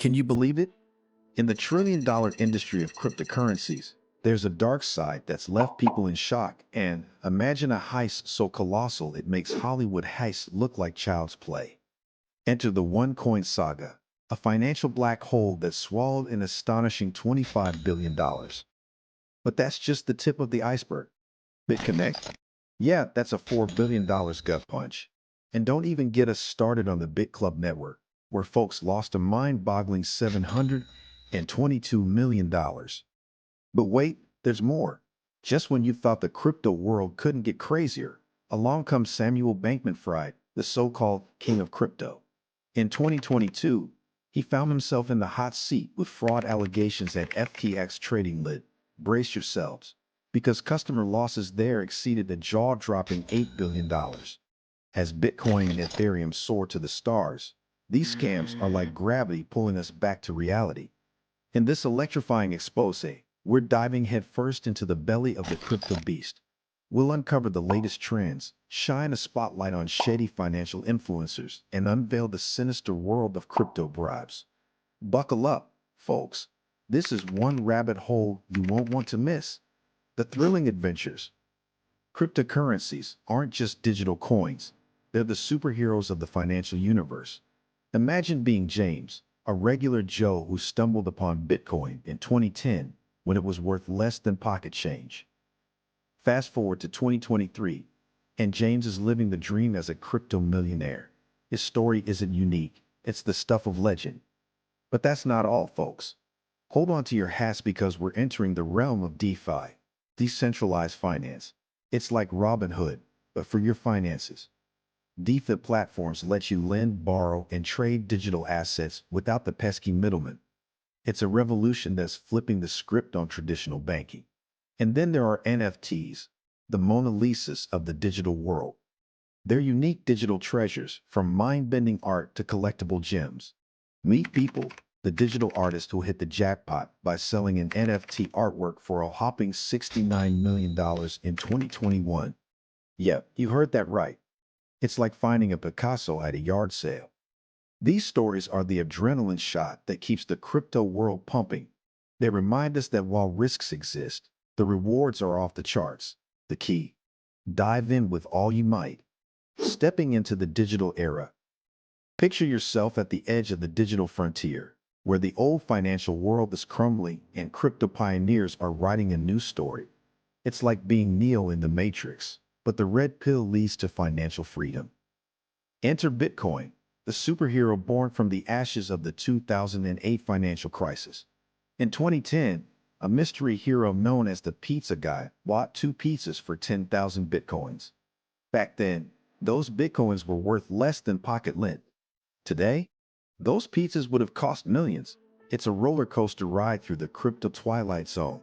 Can you believe it? In the trillion-dollar industry of cryptocurrencies, there's a dark side that's left people in shock. And imagine a heist so colossal it makes Hollywood heists look like child's play. Enter the Onecoin Saga, a financial black hole that swallowed an astonishing $25 billion. But that's just the tip of the iceberg. BitConnect? Yeah, that's a $4 billion gut punch. And don't even get us started on the BitClub network, where folks lost a mind-boggling $722 million. But wait, there's more. Just when you thought the crypto world couldn't get crazier, along comes Samuel Bankman-Fried, the so-called king of crypto. In 2022, he found himself in the hot seat with fraud allegations at FTX trading lit. Brace yourselves, because customer losses there exceeded the jaw-dropping $8 billion. As Bitcoin and Ethereum soar to the stars, these scams are like gravity pulling us back to reality. In this electrifying expose, we're diving headfirst into the belly of the crypto beast. We'll uncover the latest trends, shine a spotlight on shady financial influencers, and unveil the sinister world of crypto bribes. Buckle up, folks. This is one rabbit hole you won't want to miss. The thrilling adventures. Cryptocurrencies aren't just digital coins. They're the superheroes of the financial universe. Imagine being James, a regular Joe who stumbled upon Bitcoin in 2010 when it was worth less than pocket change. Fast forward to 2023, and James is living the dream as a crypto millionaire. His story isn't unique. It's the stuff of legend. But that's not all, folks. Hold on to your hats because we're entering the realm of DeFi, decentralized finance. It's like Robinhood, but for your finances. DeFi platforms let you lend, borrow, and trade digital assets without the pesky middleman. It's a revolution that's flipping the script on traditional banking. And then there are NFTs, the Mona Lisas of the digital world. They're unique digital treasures, from mind-bending art to collectible gems. Meet People, the digital artist who hit the jackpot by selling an NFT artwork for a whopping $69 million in 2021. Yep, you heard that right. It's like finding a Picasso at a yard sale. These stories are the adrenaline shot that keeps the crypto world pumping. They remind us that while risks exist, the rewards are off the charts. The key: dive in with all you might. Stepping into the digital era. Picture yourself at the edge of the digital frontier, where the old financial world is crumbling and crypto pioneers are writing a new story. It's like being Neo in the Matrix, but the red pill leads to financial freedom. Enter Bitcoin, the superhero born from the ashes of the 2008 financial crisis. In 2010, a mystery hero known as the Pizza Guy bought 2 pizzas for 10,000 Bitcoins. Back then, those Bitcoins were worth less than pocket lint. Today, those pizzas would have cost millions. It's a roller coaster ride through the crypto twilight zone.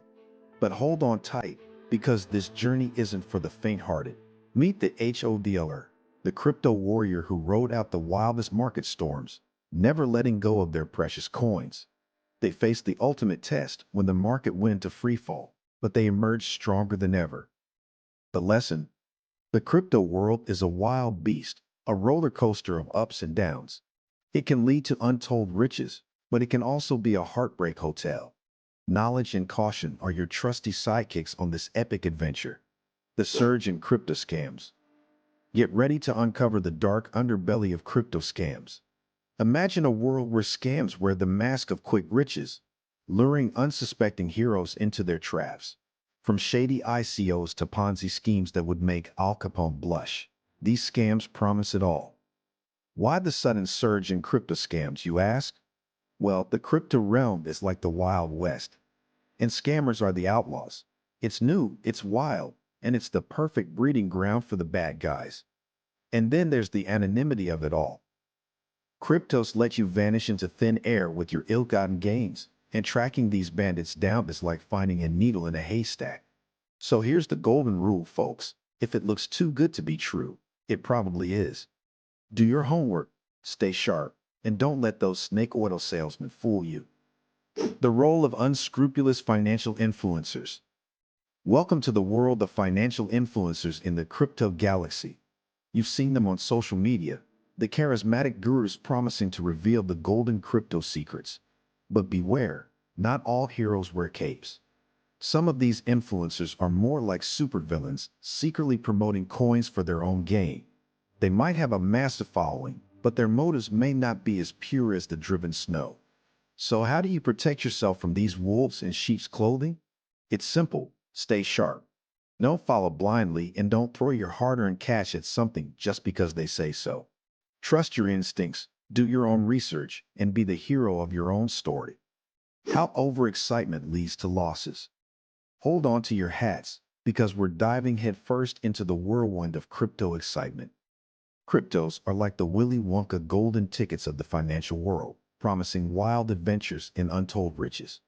But hold on tight, because this journey isn't for the faint-hearted. Meet the HODLer, the crypto warrior who rode out the wildest market storms, never letting go of their precious coins. They faced the ultimate test when the market went to freefall, but they emerged stronger than ever. The lesson: the crypto world is a wild beast, a roller coaster of ups and downs. It can lead to untold riches, but it can also be a heartbreak hotel. Knowledge and caution are your trusty sidekicks on this epic adventure. The surge in crypto scams. Get ready to uncover the dark underbelly of crypto scams. Imagine a world where scams wear the mask of quick riches, luring unsuspecting heroes into their traps. From shady ICOs to Ponzi schemes that would make Al Capone blush, these scams promise it all. Why the sudden surge in crypto scams, you ask? Well, the crypto realm is like the Wild West, and scammers are the outlaws. It's new, it's wild, and it's the perfect breeding ground for the bad guys. And then there's the anonymity of it all. Cryptos let you vanish into thin air with your ill-gotten gains, and tracking these bandits down is like finding a needle in a haystack. So here's the golden rule, folks. If it looks too good to be true, it probably is. Do your homework, stay sharp, and don't let those snake oil salesmen fool you. The role of unscrupulous financial influencers. Welcome to the world of financial influencers in the crypto galaxy. You've seen them on social media, the charismatic gurus promising to reveal the golden crypto secrets. But beware, not all heroes wear capes. Some of these influencers are more like supervillains, secretly promoting coins for their own gain. They might have a massive following, but their motives may not be as pure as the driven snow. So how do you protect yourself from these wolves in sheep's clothing? It's simple. Stay sharp. Don't follow blindly and don't throw your hard-earned cash at something just because they say so. Trust your instincts, do your own research, and be the hero of your own story. How overexcitement leads to losses. Hold on to your hats because we're diving headfirst into the whirlwind of crypto excitement. Cryptos are like the Willy Wonka golden tickets of the financial world, promising wild adventures and untold riches.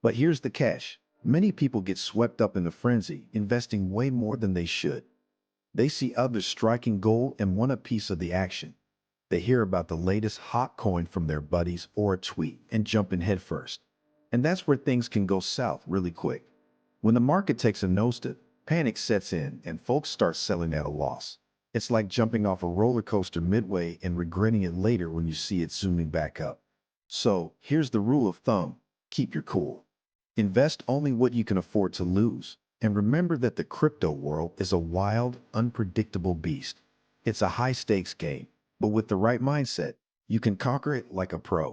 But here's the catch. Many people get swept up in the frenzy, investing way more than they should. They see others striking gold and want a piece of the action. They hear about the latest hot coin from their buddies or a tweet and jump in headfirst. And that's where things can go south really quick. When the market takes a nosedive, panic sets in and folks start selling at a loss. It's like jumping off a roller coaster midway and regretting it later when you see it zooming back up. So here's the rule of thumb. Keep your cool. Invest only what you can afford to lose. And remember that the crypto world is a wild, unpredictable beast. It's a high stakes game, but with the right mindset, you can conquer it like a pro.